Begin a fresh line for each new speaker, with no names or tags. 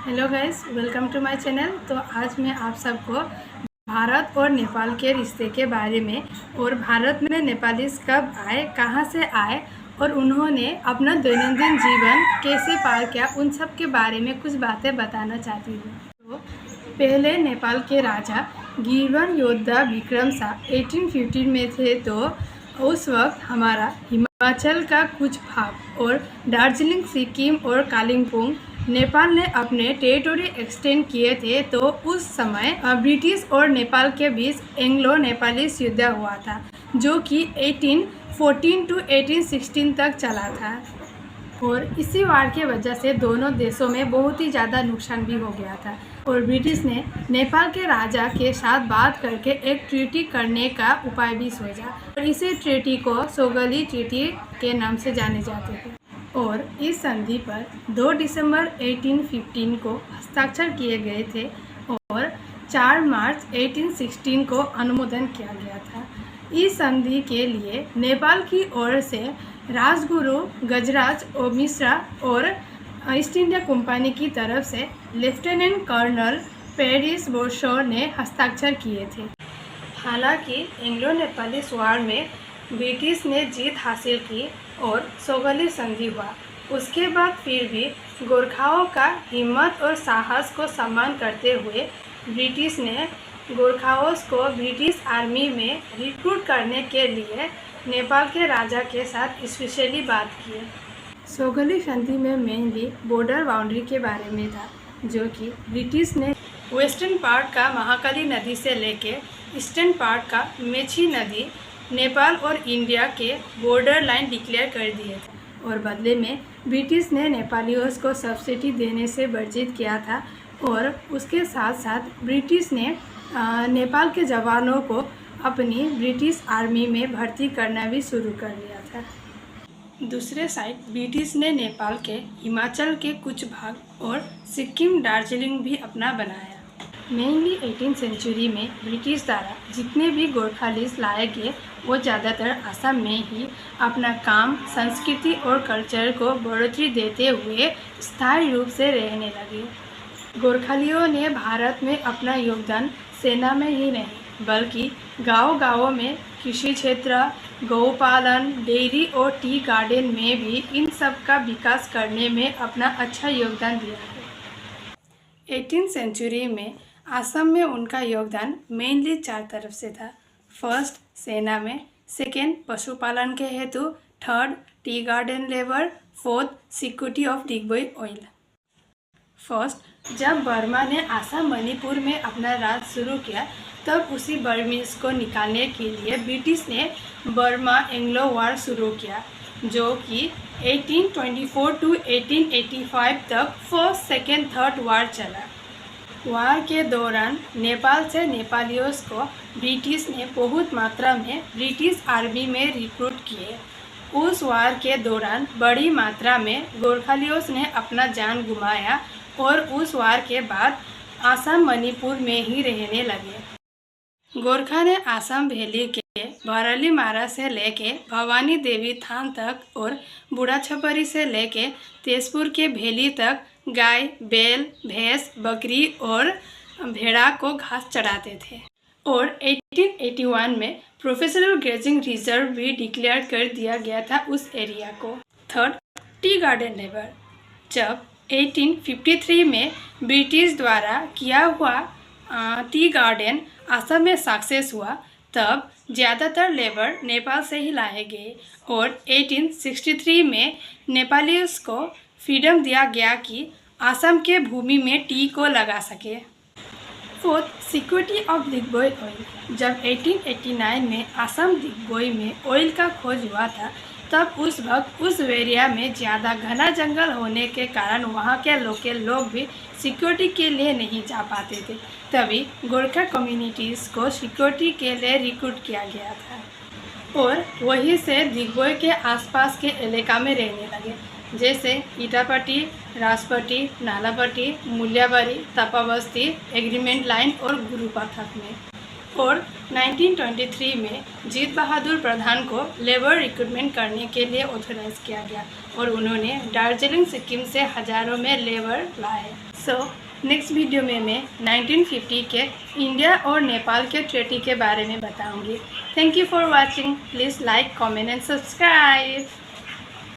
Hello guys, welcome to my channel. तो आज मैं आप सबको भारत और नेपाल के रिश्ते के बारे में और भारत में नेपालीज कब आए, कहां से आए और उन्होंने अपना दैनंदिन जीवन कैसे पार किया, उन सब के बारे में कुछ बातें बताना चाहती हूँ। तो पहले नेपाल के राजा गिरवन योद्धा विक्रम शाह 1815 में थे। तो उस वक्त हमारा हिमाचल का कुछ भाग और दार्जिलिंग, सिक्किम और कालिम्पोंग नेपाल ने अपने टेरिटोरी एक्सटेंड किए थे। तो उस समय ब्रिटिश और नेपाल के बीच एंग्लो नेपाली युद्ध हुआ था, जो कि 1814 to 1816 तक चला था। और इसी वार की वजह से दोनों देशों में बहुत ही ज़्यादा नुकसान भी हो गया था। और ब्रिटिश ने नेपाल के राजा के साथ बात करके एक ट्रीटी करने का उपाय भी सोचा और इसी ट्रीटी को सोगली ट्रीटी के नाम से जाने जाते थे। और इस संधि पर 2 दिसंबर 1815 को हस्ताक्षर किए गए थे और 4 मार्च 1816 को अनुमोदन किया गया था। इस संधि के लिए नेपाल की ओर से राजगुरु गजराज मिश्रा और ईस्ट इंडिया कंपनी की तरफ से लेफ्टिनेंट कर्नल पेरिस बोशोर ने हस्ताक्षर किए थे। हालांकि एंग्लो नेपाली वार में ब्रिटिश ने जीत हासिल की और सोगली संधि हुआ। उसके बाद फिर भी गोरखाओं का हिम्मत और साहस को सम्मान करते हुए ब्रिटिश ने गोरखाओं को ब्रिटिश आर्मी में रिक्रूट करने के लिए नेपाल के राजा के साथ स्पेशली बात की। सोगली संधि में मेनली बॉर्डर बाउंड्री के बारे में था, जो कि ब्रिटिश ने वेस्टर्न पार्ट का महाकाली नदी से लेके ईस्टर्न पार्ट का मेची नदी नेपाल और इंडिया के बॉर्डर लाइन डिक्लेयर कर दिए थे। और बदले में ब्रिटिश ने नेपालियों को सब्सिडी देने से वर्जित किया था और उसके साथ साथ ब्रिटिश ने नेपाल के जवानों को अपनी ब्रिटिश आर्मी में भर्ती करना भी शुरू कर दिया था। दूसरे साइड ब्रिटिश ने नेपाल के हिमाचल के कुछ भाग और सिक्किम, दार्जिलिंग भी अपना बनाया। मेनली 18th सेंचुरी में ब्रिटिश द्वारा जितने भी गोरखालीज लाए गए वो ज़्यादातर असम में ही अपना काम, संस्कृति और कल्चर को बढ़ोतरी देते हुए स्थायी रूप से रहने लगे। गोरखालियों ने भारत में अपना योगदान सेना में ही नहीं बल्कि गांव-गांवों में कृषि क्षेत्र, गौपालन, डेयरी और टी गार्डन में भी इन सब का विकास करने में अपना अच्छा योगदान दिया है। 18th सेंचुरी में असम में उनका योगदान मेनली 4 तरफ से था। फर्स्ट, सेना में, सेकेंड, पशुपालन के हेतु, third, tea garden labour, fourth, security of Digboi oil. First, जब बर्मा ने असम, मणिपुर में अपना राज शुरू किया तब उसी बर्मीज को निकालने के लिए ब्रिटिश ने बर्मा एंग्लो वार शुरू किया, जो कि 1824 to 1885 तक फर्स्ट, सेकेंड, थर्ड वार चला। वार के दौरान नेपाल से नेपालियों को ब्रिटिश ने बहुत मात्रा में ब्रिटिश आर्मी में रिक्रूट किए। उस वार के दौरान बड़ी मात्रा में गोरखालियों ने अपना जान गुमाया और उस वार के बाद असम, मणिपुर में ही रहने लगे। गोरखा ने असम वैली के भरलीमारा से लेके भवानी देवी थान तक और बूढ़ा छपरी से लेके तेजपुर के भेली तक गाय, बैल, भैंस, बकरी और भेड़ा को घास चढ़ाते थे। और 1881 में प्रोफेशनल ग्रेजिंग रिजर्व भी डिक्लेयर कर दिया गया था उस एरिया को। Third, tea garden labour. जब 1853 में ब्रिटिश द्वारा किया हुआ टी गार्डन असम में सक्सेस हुआ तब ज़्यादातर लेबर नेपाल से ही लाए गए और 1863 में नेपालियों को फ्रीडम दिया गया कि असम के भूमि में टी को लगा सके। Fourth, security of Digboi oil. जब 1889 में असम दिग्बोई में ऑयल का खोज हुआ था तब उस वक्त उस एरिया में ज़्यादा घना जंगल होने के कारण वहाँ के लोकल लोग भी सिक्योरिटी के लिए नहीं जा पाते थे। तभी गोरखा कम्युनिटीज़ को सिक्योरिटी के लिए रिक्रूट किया गया था और वहीं से दिग्बोई के आसपास के इलाका में रहने लगे, जैसे इटापट्टी, राजपट्टी, नालापट्टी, मूल्याबारी, तपाबस्ती, एग्रीमेंट लाइन और गुरुपाथक में। और 1923 में जीत बहादुर प्रधान को लेबर रिक्रूटमेंट करने के लिए ऑथराइज किया गया और उन्होंने दार्जिलिंग सिक्किम से हज़ारों में लेबर लाए। नेक्स्ट वीडियो में मैं 1950 के इंडिया और नेपाल के ट्रीटी के बारे में बताऊंगी। Thank you for watching. Please like, comment and subscribe.